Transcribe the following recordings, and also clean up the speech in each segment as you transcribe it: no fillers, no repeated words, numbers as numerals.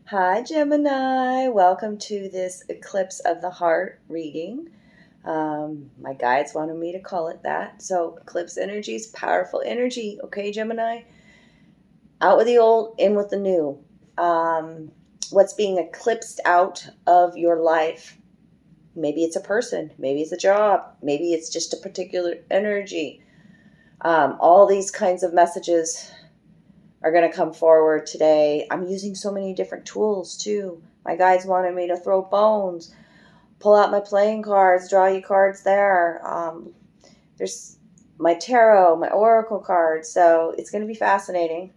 Hi, Gemini. Welcome to this Eclipse of the Heart reading. My guides wanted me to call it that. So, eclipse energy is powerful energy. Okay, Gemini? Out with the old, in with the new. What's being eclipsed out of your life? Maybe it's a person. Maybe it's a job. Maybe it's just a particular energy. All these kinds of messages are going to come forward today. I'm using so many different tools too. My guides wanted me to throw bones, pull out my playing cards, draw you cards there. There's my tarot, my oracle cards. So it's going to be fascinating.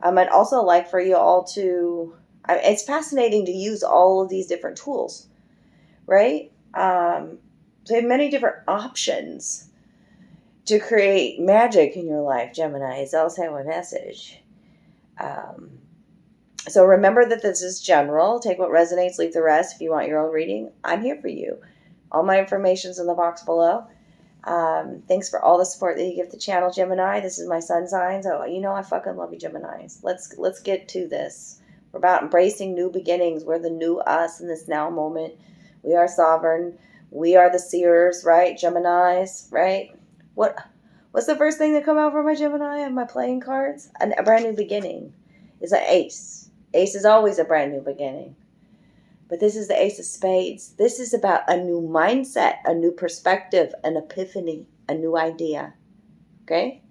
I'd also like for you all to, it's fascinating to use all of these different tools, right? So you have many different options to create magic in your life, Gemini. I'll say my message. So remember that this is general. Take what resonates, leave the rest. If you want your own reading, I'm here for you. All my information's in the box below. Thanks for all the support that you give the channel, Gemini. This is my sun sign, so I fucking love you, Geminis. Let's get to this. We're about embracing new beginnings. We're the new us in this now moment. We are sovereign. We are the seers, right? Geminis, right? What's the first thing that come out for my Gemini on my playing cards? A brand new beginning. Is an ace. Ace is always a brand new beginning. But this is the Ace of Spades. This is about a new mindset, a new perspective, an epiphany, a new idea. Okay?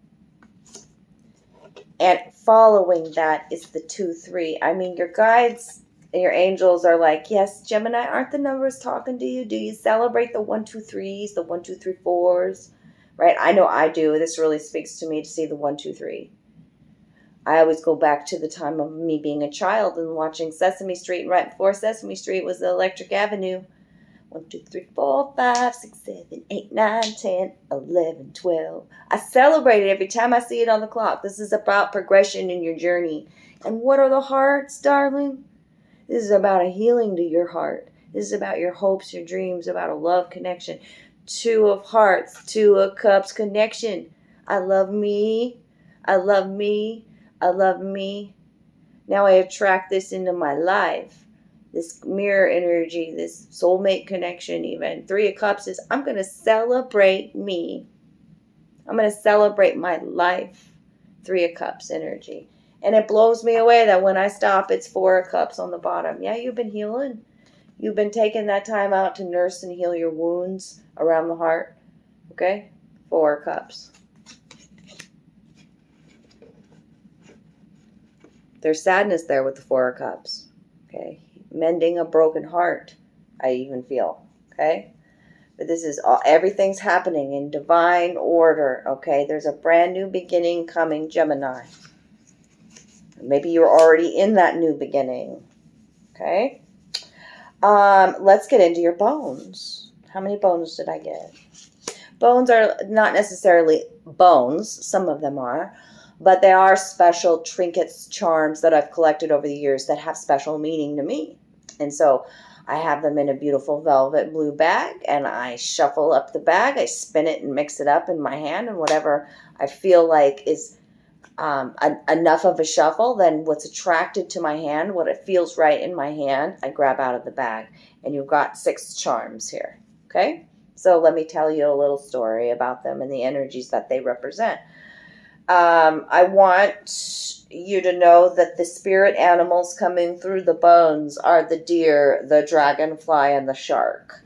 And following that is the 2-3. I mean, your guides and your angels are like, yes, Gemini, aren't the numbers talking to you? Do you celebrate the 1-2-3s, the 1-2-3-4s? Right? I know I do. This really speaks to me to see the 1-2-3. I always go back to the time of me being a child and watching Sesame Street. And right before Sesame Street was the Electric Avenue. 1, 2, 3, 4, 5, 6, 7, 8, 9, 10, 11, 12. I celebrate it every time I see it on the clock. This is about progression in your journey. And what are the hearts, darling? This is about a healing to your heart. This is about your hopes, your dreams, about a love connection. 2 of hearts, 2 of cups connection. I love me. I love me. I love me. Now I attract this into my life. This mirror energy, this soulmate connection even. 3 of Cups is I'm going to celebrate me. I'm going to celebrate my life. 3 of Cups energy. And it blows me away that when I stop, it's 4 of Cups on the bottom. Yeah, you've been healing. You've been taking that time out to nurse and heal your wounds around the heart. Okay? 4 of Cups. There's sadness there with the 4 of Cups. Okay? Mending a broken heart, I even feel. Okay? But this is all, everything's happening in divine order. Okay? There's a brand new beginning coming, Gemini. Maybe you're already in that new beginning. Okay? Let's get into your bones. How many bones did I get? Bones are not necessarily bones. Some of them are. But they are special trinkets, charms that I've collected over the years that have special meaning to me. And so I have them in a beautiful velvet blue bag, and I shuffle up the bag. I spin it and mix it up in my hand, and whatever I feel like is enough of a shuffle, then what's attracted to my hand, what it feels right in my hand, I grab out of the bag. And you've got 6 charms here. Okay? So let me tell you a little story about them and the energies that they represent. I want you to know that the spirit animals coming through the bones are the deer, the dragonfly, and the shark.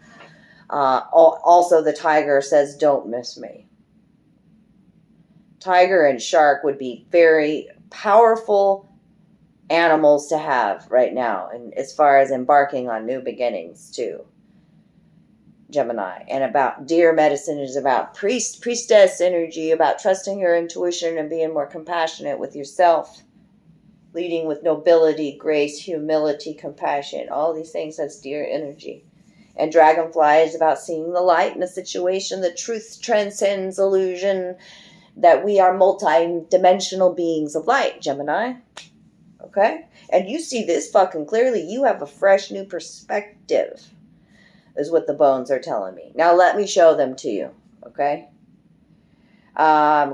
Also, the tiger says, don't miss me. Tiger and shark would be very powerful animals to have right now, and as far as embarking on new beginnings too. Gemini. And about deer medicine is about priestess energy, about trusting your intuition and being more compassionate with yourself, leading with nobility, grace, humility, compassion, all these things. That's deer energy. And dragonfly is about seeing the light in a situation. The truth transcends illusion, that we are multi-dimensional beings of light, Gemini. Okay? And you see this fucking clearly. You have a fresh new perspective, is what the bones are telling me. Now let me show them to you, okay?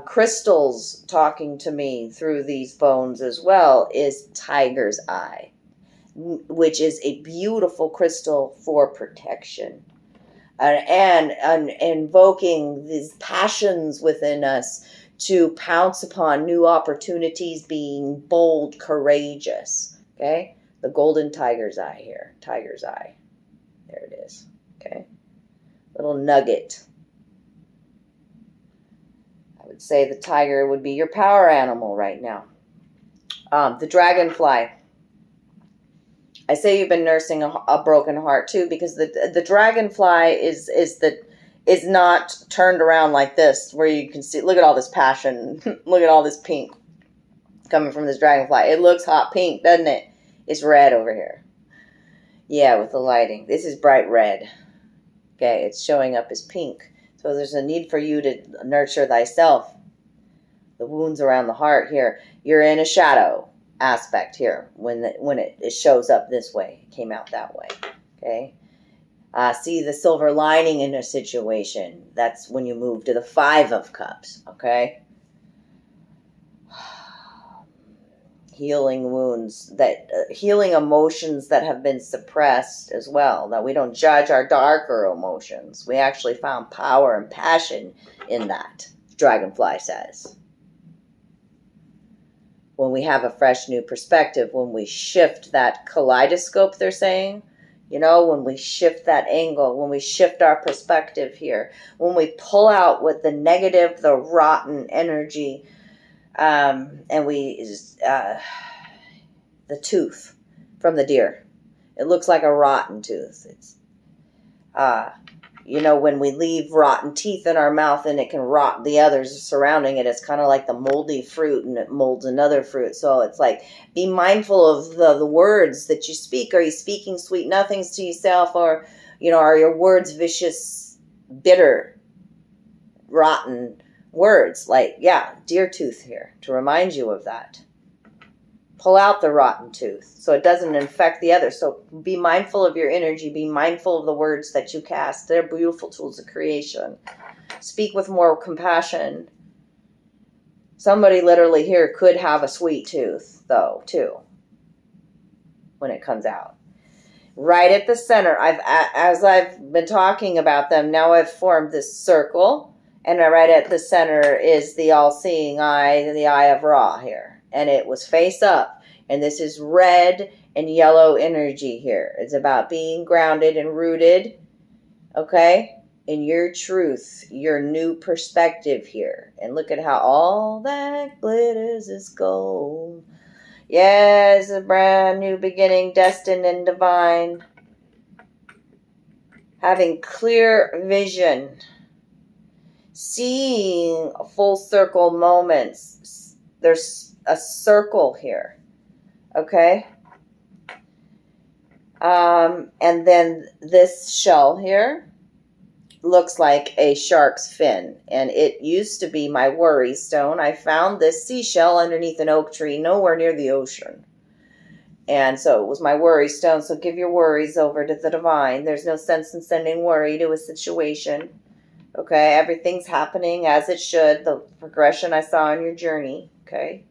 Crystals talking to me through these bones as well is tiger's eye. which is a beautiful crystal for protection. And invoking these passions within us to pounce upon new opportunities, being bold, courageous. Okay? The golden tiger's eye here. Tiger's eye. There it is. Okay? Little nugget. I would say the tiger would be your power animal right now. The dragonfly. I say you've been nursing a broken heart too, because the dragonfly is not turned around like this, where you can see. Look at all this passion. Look at all this pink coming from this dragonfly. It looks hot pink, doesn't it? It's red over here. Yeah, with the lighting. This is bright red. Okay, it's showing up as pink. So there's a need for you to nurture thyself. The wounds around the heart here. You're in a shadow aspect here when it shows up this way. It came out that way. Okay. See the silver lining in a situation. That's when you move to the 5 of Cups. Okay. Healing wounds, healing emotions that have been suppressed as well. That we don't judge our darker emotions. We actually found power and passion in that. Dragonfly says. When we have a fresh new perspective, when we shift that kaleidoscope, they're saying, when we shift that angle, when we shift our perspective here, when we pull out with the negative, the rotten energy, and the tooth from the deer. It looks like a rotten tooth. It's, when we leave rotten teeth in our mouth and it can rot the others surrounding it, it's kind of like the moldy fruit and it molds another fruit. So it's like, be mindful of the words that you speak. Are you speaking sweet nothings to yourself, or, are your words vicious, bitter, rotten words? Like, deer tooth here to remind you of that. Pull out the rotten tooth so it doesn't infect the other. So be mindful of your energy. Be mindful of the words that you cast. They're beautiful tools of creation. Speak with more compassion. Somebody literally here could have a sweet tooth, though, too, when it comes out. Right at the center, as I've been talking about them, now I've formed this circle, and right at the center is the all-seeing eye, the eye of Ra here. And it was face up. And this is red and yellow energy here. It's about being grounded and rooted, okay, in your truth, your new perspective here. And look at how all that glitters is gold. Yes, a brand new beginning, destined and divine. Having clear vision. Seeing full circle moments. There's a circle here, okay? And then this shell here looks like a shark's fin, and it used to be my worry stone. I found this seashell underneath an oak tree nowhere near the ocean, and so it was my worry stone. So give your worries over to the divine. There's no sense in sending worry to a situation, okay? Everything's happening as it should, the progression I saw on your journey, okay?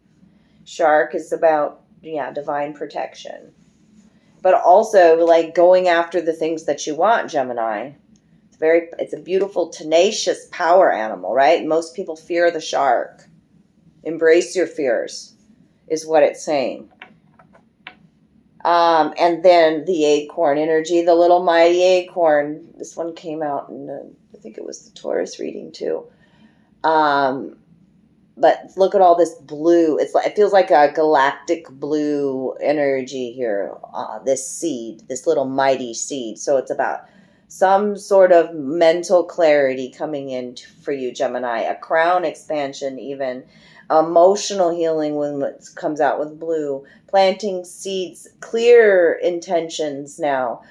Shark is about, divine protection. But also, like, going after the things that you want, Gemini. It's a beautiful, tenacious power animal, right? Most people fear the shark. Embrace your fears, is what it's saying. And then the acorn energy, the little mighty acorn. This one came out in, I think it was the Taurus reading too. But look at all this blue. It feels like a galactic blue energy here. This seed, this little mighty seed. So it's about some sort of mental clarity coming in for you, Gemini. A crown expansion even. Emotional healing when it comes out with blue. Planting seeds. Clear intentions now.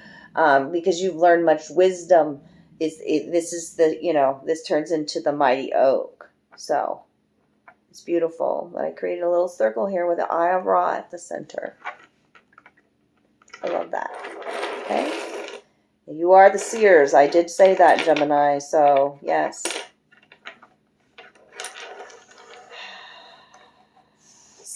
Because you've learned much wisdom. This turns into the mighty oak. So it's beautiful. I created a little circle here with the eye of Ra at the center. I love that. Okay. You are the seers. I did say that, Gemini. So, yes.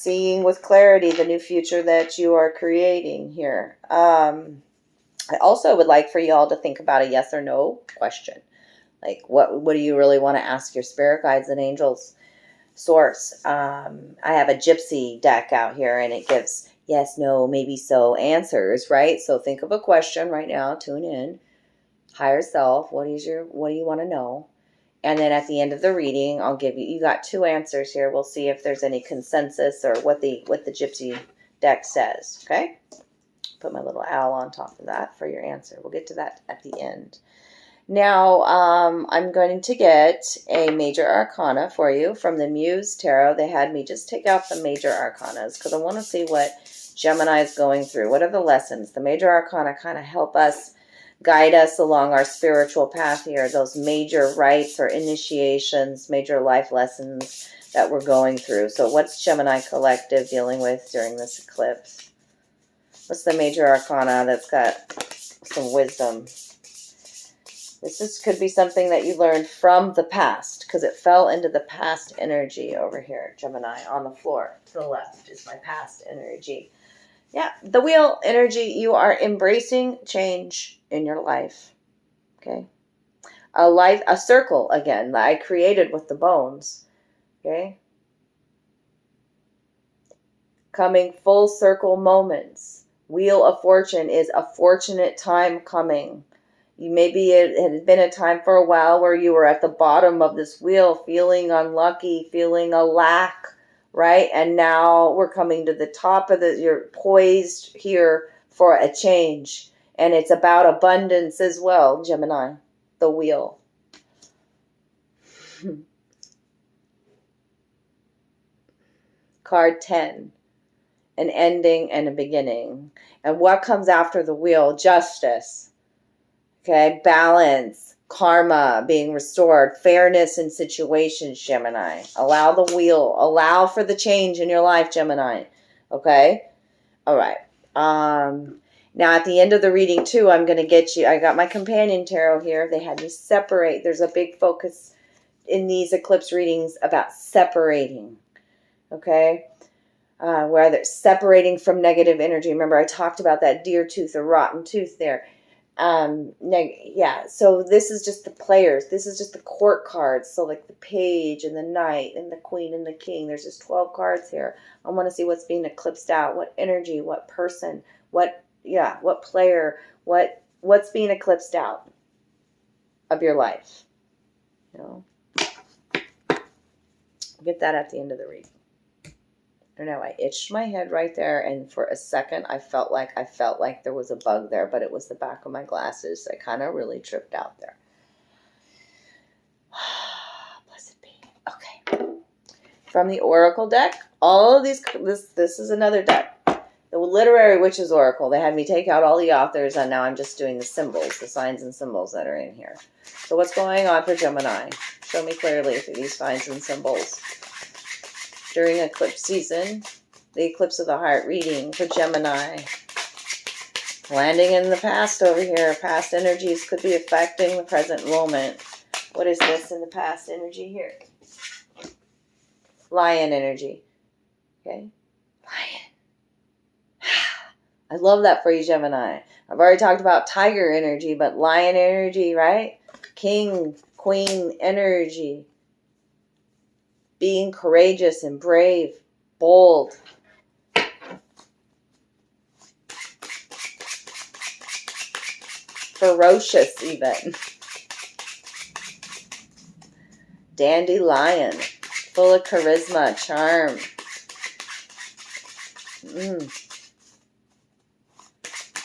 seeing with clarity the new future that you are creating here. I also would like for you all to think about a yes or no question. Like, what do you really want to ask your spirit guides and angels? Source. I have a gypsy deck out here, and it gives yes, no, maybe so answers, right? So think of a question right now. Tune in. Higher self. What do you want to know? And then at the end of the reading, I'll give you got 2 answers here. We'll see if there's any consensus or what the gypsy deck says. Okay. Put my little owl on top of that for your answer. We'll get to that at the end. Now, I'm going to get a major arcana for you from the Muse Tarot. They had me just take out the major arcanas because I want to see what Gemini is going through. What are the lessons? The major arcana kind of help us, guide us along our spiritual path here. Those major rites or initiations, major life lessons that we're going through. So what's Gemini Collective dealing with during this eclipse? What's the major arcana that's got some wisdom? This could be something that you learned from the past because it fell into the past energy over here, Gemini, on the floor. To the left is my past energy. Yeah, the wheel energy, you are embracing change in your life. Okay? A circle again that I created with the bones. Okay? Coming full circle moments. Wheel of Fortune is a fortunate time coming. Maybe it had been a time for a while where you were at the bottom of this wheel, feeling unlucky, feeling a lack, right? And now we're coming to the top of you're poised here for a change. And it's about abundance as well, Gemini, the wheel. Card 10, an ending and a beginning. And what comes after the wheel? Justice. Okay, balance, karma being restored, fairness in situations, Gemini. Allow the wheel, allow for the change in your life, Gemini. Okay? All right. Now at the end of the reading too, I'm going to get you, I got my companion tarot here. They had me separate. There's a big focus in these eclipse readings about separating. Okay? Where they're separating from negative energy. Remember I talked about that deer tooth or rotten tooth there. So this is just the players. This is just the court cards. So like the page and the knight and the queen and the king. There's just 12 cards here. I want to see what's being eclipsed out. What energy, what person, what player, what's being eclipsed out of your life. You know, get that at the end of the reading. I don't know, I itched my head right there, and for a second I felt like there was a bug there, but it was the back of my glasses. I kind of really tripped out there. Blessed be. Okay. From the Oracle deck, all of these, this is another deck. The Literary Witches Oracle. They had me take out all the authors, and now I'm just doing the symbols, the signs and symbols that are in here. So what's going on for Gemini? Show me clearly through these signs and symbols. During eclipse season, the eclipse of the heart reading for Gemini. Landing in the past over here. Past energies could be affecting the present moment. What is this in the past energy here? Lion energy. Okay? Lion. I love that for you, Gemini. I've already talked about tiger energy, but lion energy, right? King, queen energy. Being courageous and brave, bold. Ferocious even. Dandelion. Full of charisma, charm.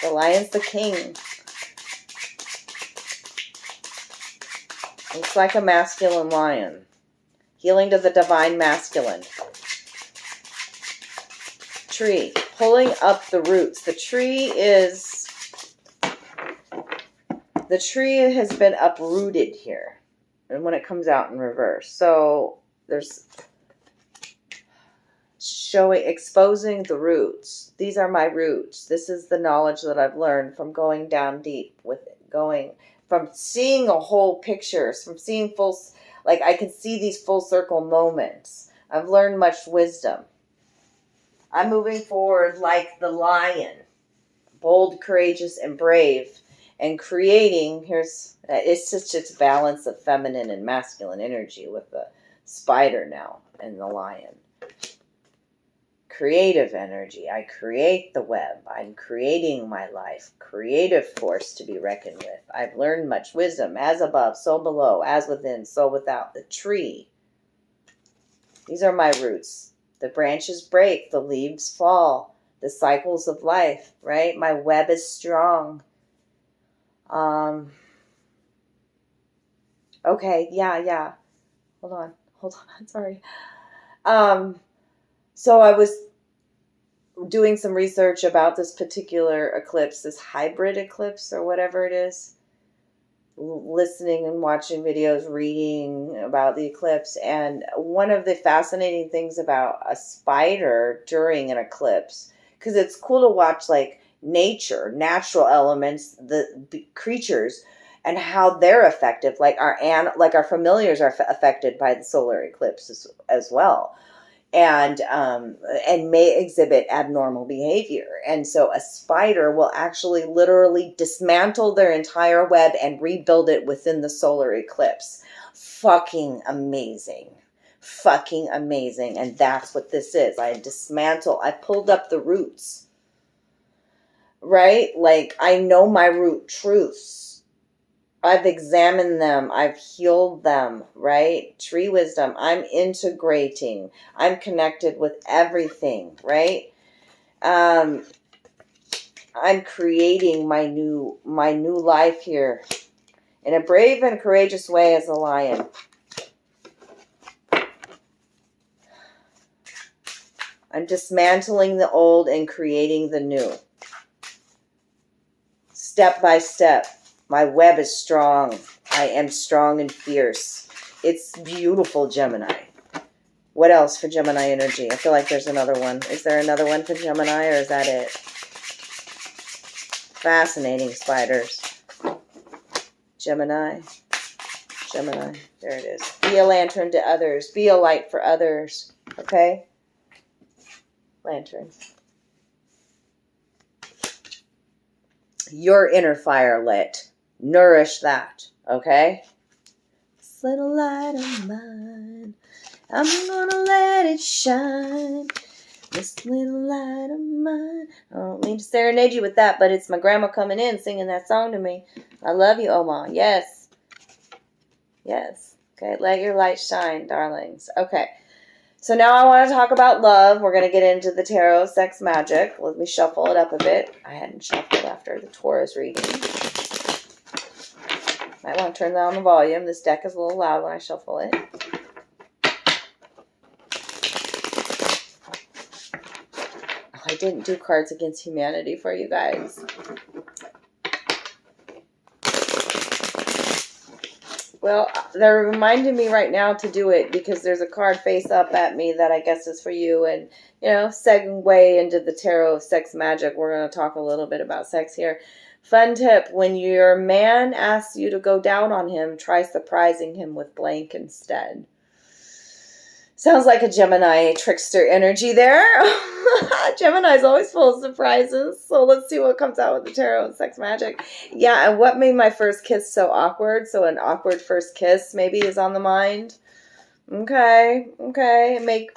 The lion's the king. Looks like a masculine lion. Healing to the divine masculine. Tree. Pulling up the roots. The tree has been uprooted here. And when it comes out in reverse. So there's exposing the roots. These are my roots. This is the knowledge that I've learned from going down deep with it. From seeing a whole picture, from seeing I can see these full circle moments. I've learned much wisdom. I'm moving forward like the lion, bold, courageous, and brave, and creating. It's just its balance of feminine and masculine energy with the spider now and the lion. Creative energy. I create the web. I'm creating my life. Creative force to be reckoned with. I've learned much wisdom. As above, so below. As within, so without. The tree. These are my roots. The branches break. The leaves fall. The cycles of life, right? My web is strong. Okay, yeah. Hold on. Sorry. So I was doing some research about this particular eclipse, this hybrid eclipse or whatever it is, listening and watching videos, reading about the eclipse. And one of the fascinating things about a spider during an eclipse, because it's cool to watch like nature, natural elements, the creatures, and how they're affected. Like our familiars are affected by the solar eclipse as well. And may exhibit abnormal behavior. And so a spider will actually literally dismantle their entire web and rebuild it within the solar eclipse. Fucking amazing. And that's what this is. I pulled up the roots. Right? Like, I know my root truths. I've examined them. I've healed them, right? Tree wisdom. I'm integrating. I'm connected with everything, right? I'm creating my new life here in a brave and courageous way as a lion. I'm dismantling the old and creating the new. Step by step. My web is strong. I am strong and fierce. It's beautiful, Gemini. What else for Gemini energy? I feel like there's another one. Is there another one for Gemini, or is that it? Fascinating spiders. Gemini. There it is. Be a lantern to others. Be a light for others. Okay? Lantern. Your inner fire lit. Nourish that, okay? This little light of mine, I'm gonna let it shine. This little light of mine. I don't mean to serenade you with that, but it's my grandma coming in singing that song to me. I love you, Oma. Yes. Okay, let your light shine, darlings. Okay. So now I want to talk about love. We're going to get into the tarot, sex, magic. Let me shuffle it up a bit. I hadn't shuffled after the Taurus reading. Might want to turn down the volume. This deck is a little loud when I shuffle it. Oh, I didn't do Cards Against Humanity for you guys. Well, they're reminding me right now to do it because there's a card face up at me that I guess is for you. And, segue into the tarot, sex, magic. We're going to talk a little bit about sex here. Fun tip, when your man asks you to go down on him, try surprising him with blank instead. Sounds like a Gemini trickster energy there. Gemini's always full of surprises. So let's see what comes out with the tarot and sex magic. Yeah, and what made my first kiss so awkward? So an awkward first kiss maybe is on the mind. Okay.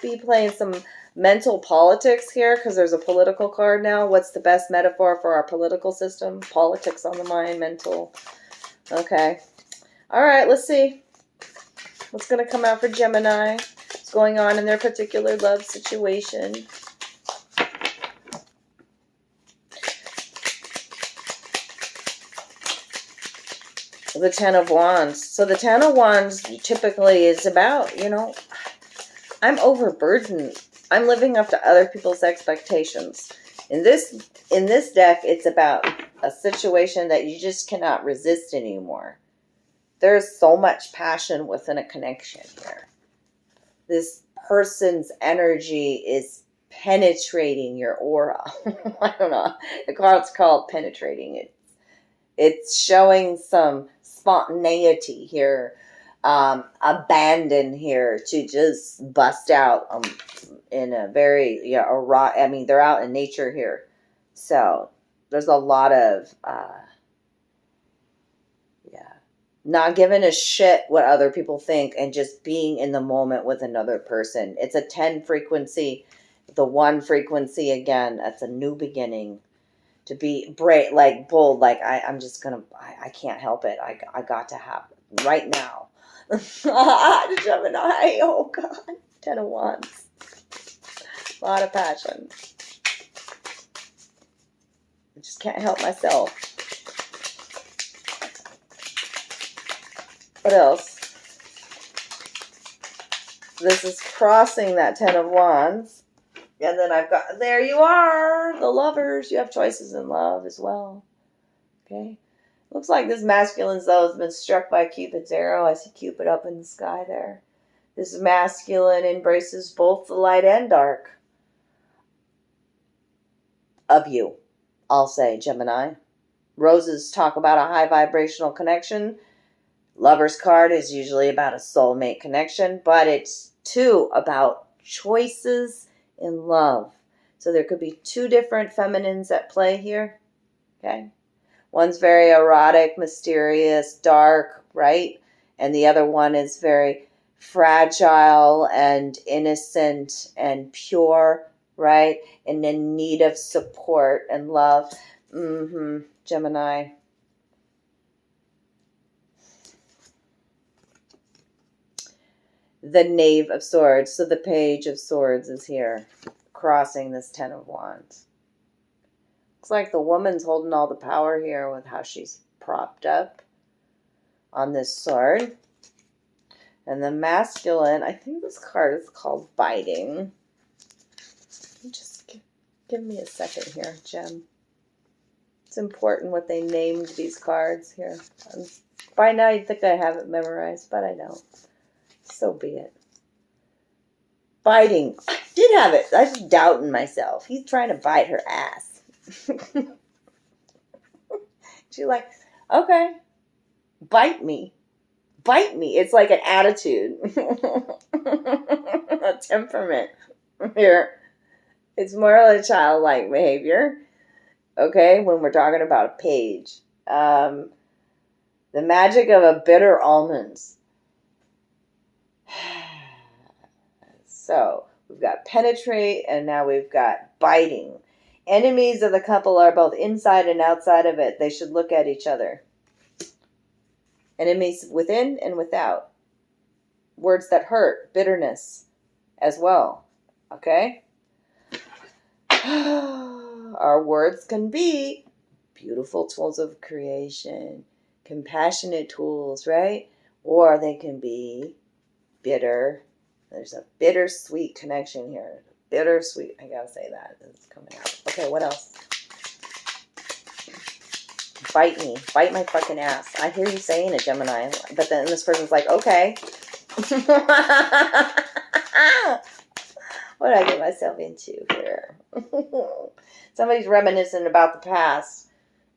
Be playing some mental politics here because there's a political card now. What's the best metaphor for our political system? Politics on the mind, mental. Okay. All right, let's see. What's going to come out for Gemini? What's going on in their particular love situation? The Ten of Wands. So the Ten of Wands typically is about, I'm overburdened. I'm living up to other people's expectations. In this deck, it's about a situation that you just cannot resist anymore. There's so much passion within a connection here. This person's energy is penetrating your aura. I don't know. The card's called penetrating it. It's showing some spontaneity here. abandon here to just bust out in a very I mean, they're out in nature here, so there's a lot of not giving a shit what other people think and just being in the moment with another person. It's a 10 frequency, the 1 frequency again. That's a new beginning. To be brave, like bold, like I'm just gonna, I can't help it. I got to have it right now. Gemini, oh God, 10 of Wands. A lot of passion. I just can't help myself. What else? This is crossing that 10 of Wands. And then I've got, there you are, the lovers. You have choices in love as well. Okay. Looks like this masculine, though, has been struck by Cupid's arrow. I see Cupid up in the sky there. This masculine embraces both the light and dark of you, I'll say, Gemini. Roses talk about a high vibrational connection. Lover's card is usually about a soulmate connection, but it's too about choices in love. So there could be 2 different feminines at play here. Okay. One's very erotic, mysterious, dark, right? And the other one is very fragile and innocent and pure, right? And in need of support and love. Gemini. The Knave of Swords. So the Page of Swords is here, crossing this 10 of Wands. Looks like the woman's holding all the power here with how she's propped up on this sword. And the masculine, I think this card is called Biting. Just give me a second here, Gem. It's important what they named these cards here. By now you'd think I have it memorized, but I don't. So be it. Biting. I did have it. I was doubting myself. He's trying to bite her ass. She's like, okay, bite me. Bite me. It's like an attitude. A temperament here. It's more like childlike behavior. Okay, when we're talking about a page. The magic of a bitter almonds. So we've got penetrate and now we've got biting. Enemies of the couple are both inside and outside of it. They should look at each other. Enemies within and without. Words that hurt, bitterness as well. Okay? Our words can be beautiful tools of creation, compassionate tools, right? Or they can be bitter. There's a bittersweet connection here. Bittersweet. I gotta say that. It's coming out. Okay, what else? Bite me. Bite my fucking ass. I hear you saying it, Gemini. But then this person's like, okay. What did I get myself into here? Somebody's reminiscing about the past.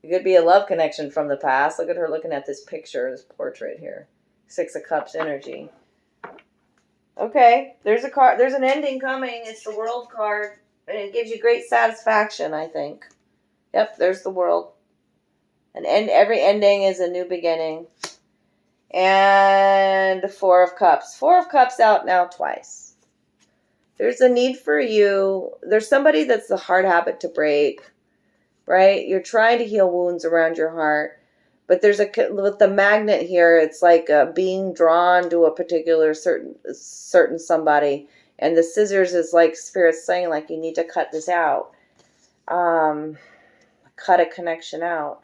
It could be a love connection from the past. Look at her looking at this picture, this portrait here. 6 of Cups energy. Okay, there's a card. There's an ending coming. It's the World card. And it gives you great satisfaction, I think. Yep, there's the World. And every ending is a new beginning. And the 4 of Cups. 4 of Cups out now twice. There's a need for you. There's somebody that's a hard habit to break, right? You're trying to heal wounds around your heart. But there's with the magnet here, it's like being drawn to a particular certain somebody. And the scissors is like Spirit's saying, like, you need to cut this out. Cut a connection out.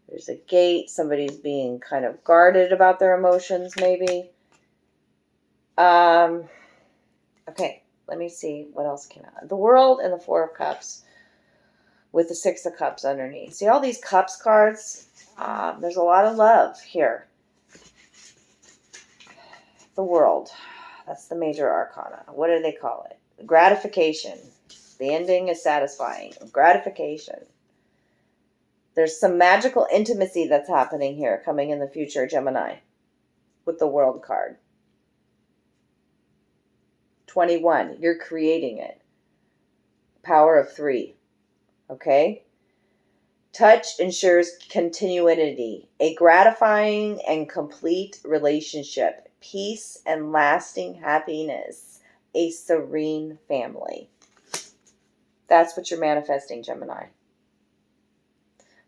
There's a gate. Somebody's being kind of guarded about their emotions, maybe. Okay, let me see what else came out. The World and the 4 of Cups with the 6 of Cups underneath. See all these Cups cards? There's a lot of love here. The World. That's the major arcana. What do they call it? Gratification. The ending is satisfying. Gratification. There's some magical intimacy that's happening here coming in the future, Gemini. with the World card. 21, you're creating it. Power of 3. Okay? Touch ensures continuity, a gratifying and complete relationship, peace and lasting happiness, a serene family. That's what you're manifesting, Gemini.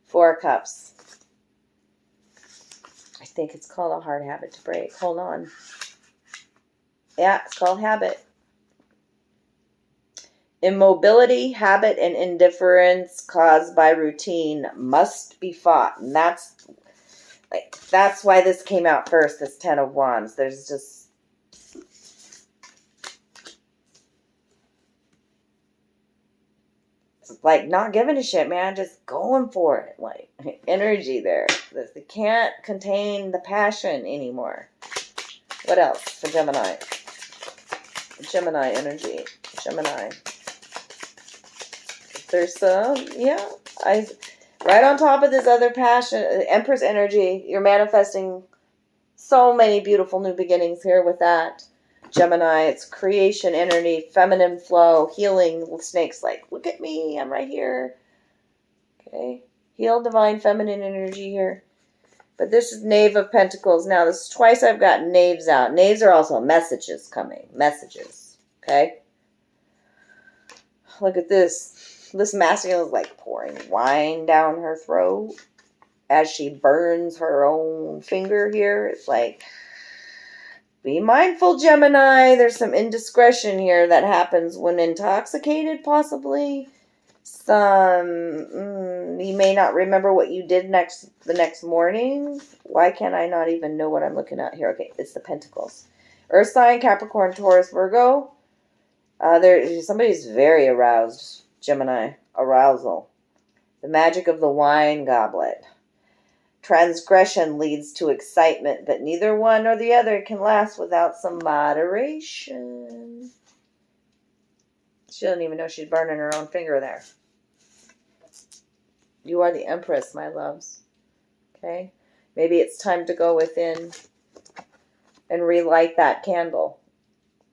4 of Cups. I think it's called a hard habit to break. Hold on. Yeah, it's called habit. Immobility, habit, and indifference caused by routine must be fought. And that's why this came out first, this 10 of Wands. There's just... like not giving a shit, man. Just going for it. Like energy there. They can't contain the passion anymore. What else for Gemini? Gemini energy. Gemini. There's some, right on top of this other passion, Empress energy. You're manifesting so many beautiful new beginnings here with that. Gemini, it's creation energy, feminine flow, healing. Snake's like, look at me, I'm right here. Okay, heal divine feminine energy here. But this is Knave of Pentacles. Now, this is twice I've got knaves out. Knaves are also messages coming. Messages. Okay? Look at this. This masculine is like pouring wine down her throat as she burns her own finger here. It's like, be mindful, Gemini. There's some indiscretion here that happens when intoxicated, possibly. You may not remember what you did the next morning. Why can't I not even know what I'm looking at here? Okay, it's the Pentacles. Earth sign, Capricorn, Taurus, Virgo. Somebody's very aroused, Gemini. Arousal. The magic of the wine goblet. Transgression leads to excitement, but neither one nor the other can last without some moderation. She doesn't even know she's burning her own finger there. You are the Empress, my loves. Okay? Maybe it's time to go within and relight that candle.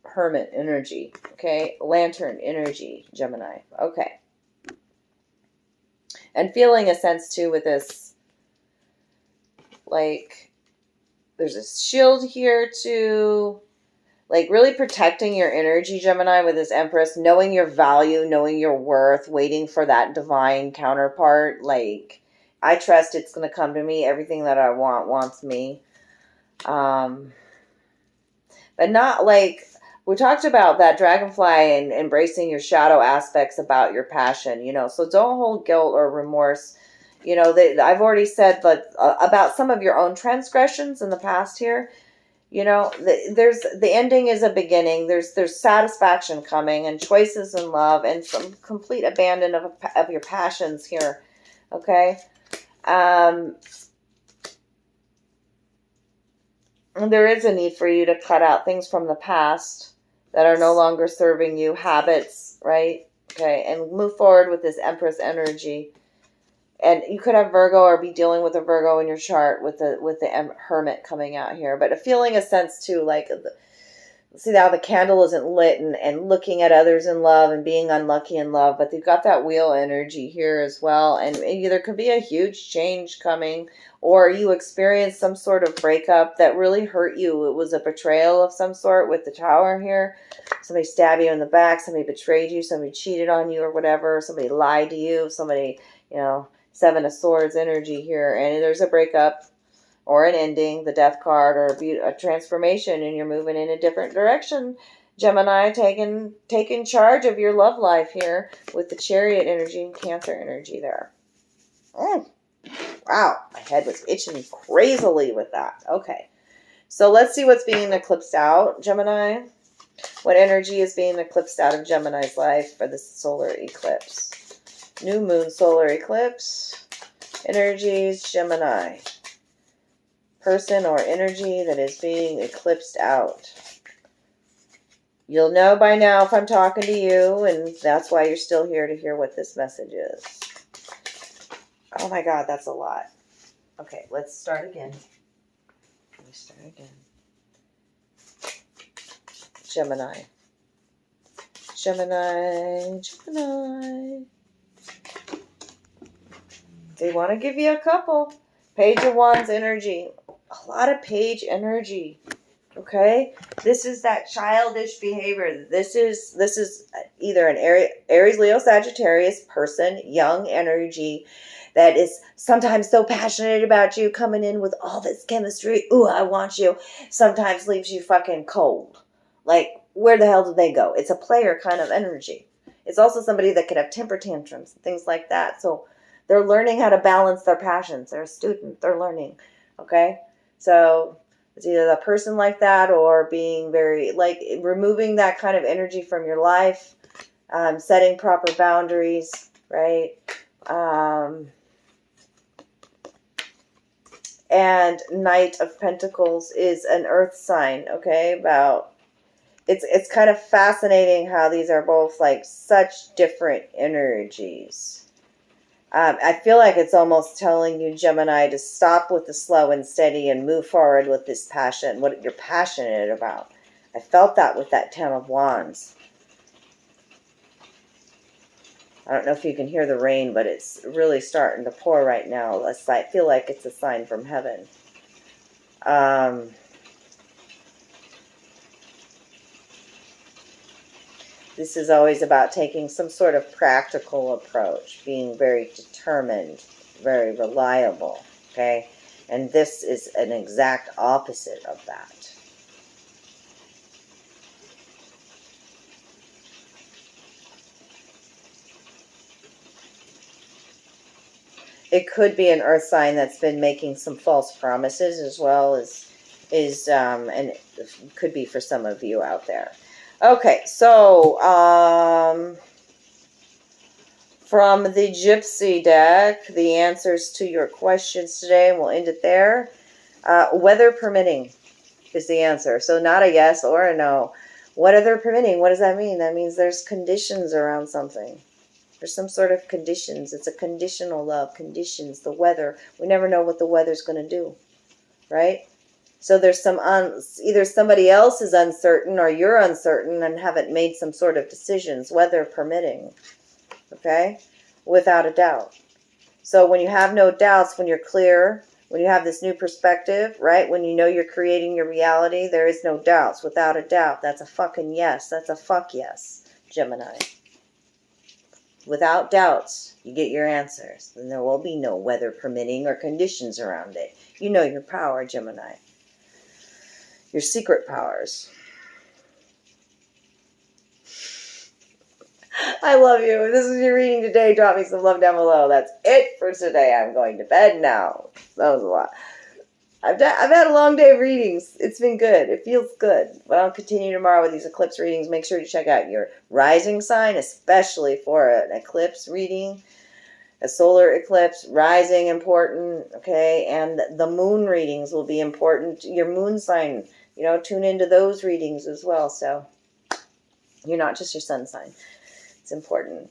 Hermit energy. Okay? Lantern energy, Gemini. Okay. And feeling a sense, too, with this, like, there's a shield here, too. Like, really protecting your energy, Gemini, with this Empress. Knowing your value, knowing your worth, waiting for that divine counterpart. Like, I trust it's going to come to me. Everything that I want wants me. But not like... We talked about that dragonfly and embracing your shadow aspects about your passion, so don't hold guilt or remorse. I've already said about some of your own transgressions in the past here. There's the ending is a beginning. There's satisfaction coming and choices in love and some complete abandon of your passions here. Okay. And there is a need for you to cut out things from the past that are no longer serving you, habits, right? Okay, and move forward with this Empress energy. And you could have Virgo or be dealing with a Virgo in your chart with the Hermit coming out here. But feeling a sense, too, like, see how the candle isn't lit and looking at others in love and being unlucky in love. But they've got that wheel energy here as well. And there could be a huge change coming, or you experience some sort of breakup that really hurt you. It was a betrayal of some sort with the Tower here. Somebody stabbed you in the back. Somebody betrayed you. Somebody cheated on you or whatever. Somebody lied to you. Somebody, Seven of Swords energy here. And there's a breakup or an ending, the Death card, or a transformation, and you're moving in a different direction. Gemini, taking charge of your love life here with the Chariot energy and Cancer energy there. Wow, my head was itching crazily with that. Okay, so let's see what's being eclipsed out, Gemini. What energy is being eclipsed out of Gemini's life for this solar eclipse? New moon solar eclipse. Energies, Gemini. Person or energy that is being eclipsed out. You'll know by now if I'm talking to you, and that's why you're still here to hear what this message is. Oh my God, that's a lot. Okay, let's start again. Gemini. Gemini. Gemini. They want to give you a couple. Page of Wands energy. A lot of page energy. Okay? This is that childish behavior. This is either an Aries, Leo, Sagittarius person, young energy that is sometimes so passionate about you, coming in with all this chemistry. Ooh, I want you. Sometimes leaves you fucking cold. Like, where the hell did they go? It's a player kind of energy. It's also somebody that could have temper tantrums, things like that. So they're learning how to balance their passions. They're a student. They're learning. Okay? So it's either a person like that or being very, like, removing that kind of energy from your life, setting proper boundaries, right? And Knight of Pentacles is an earth sign, okay? It's kind of fascinating how these are both, like, such different energies. I feel like it's almost telling you, Gemini, to stop with the slow and steady and move forward with this passion, what you're passionate about. I felt that with that Ten of Wands. I don't know if you can hear the rain, but it's really starting to pour right now. I feel like it's a sign from heaven. This is always about taking some sort of practical approach, being very determined, very reliable, okay? And this is an exact opposite of that. It could be an earth sign that's been making some false promises as well as and it could be for some of you out there. Okay, so from the Gypsy deck, the answers to your questions today, and we'll end it there. Weather permitting is the answer. So not a yes or a no. Weather permitting, what does that mean? That means there's conditions around something. There's some sort of conditions. It's a conditional love. Conditions, the weather. We never know what the weather's going to do, right? So there's some, either somebody else is uncertain or you're uncertain and haven't made some sort of decisions, weather permitting, okay? Without a doubt. So when you have no doubts, when you're clear, when you have this new perspective, right? When you know you're creating your reality, there is no doubts. Without a doubt, that's a fucking yes. That's a fuck yes, Gemini. Without doubts, you get your answers. And there will be no weather permitting or conditions around it. You know your power, Gemini. Your secret powers. I love you. If this is your reading today, drop me some love down below. That's it for today. I'm going to bed now. That was a lot. I've had a long day of readings. It's been good. It feels good. But I'll continue tomorrow with these eclipse readings. Make sure to check out your rising sign, especially for an eclipse reading. A solar eclipse, rising important, okay? And the moon readings will be important. Your moon sign, tune into those readings as well. So you're not just your sun sign. It's important.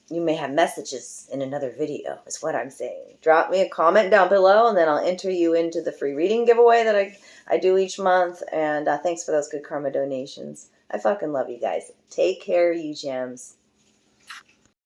You may have messages in another video, is what I'm saying. Drop me a comment down below, and then I'll enter you into the free reading giveaway that I do each month. And thanks for those good karma donations. I fucking love you guys. Take care, you gems.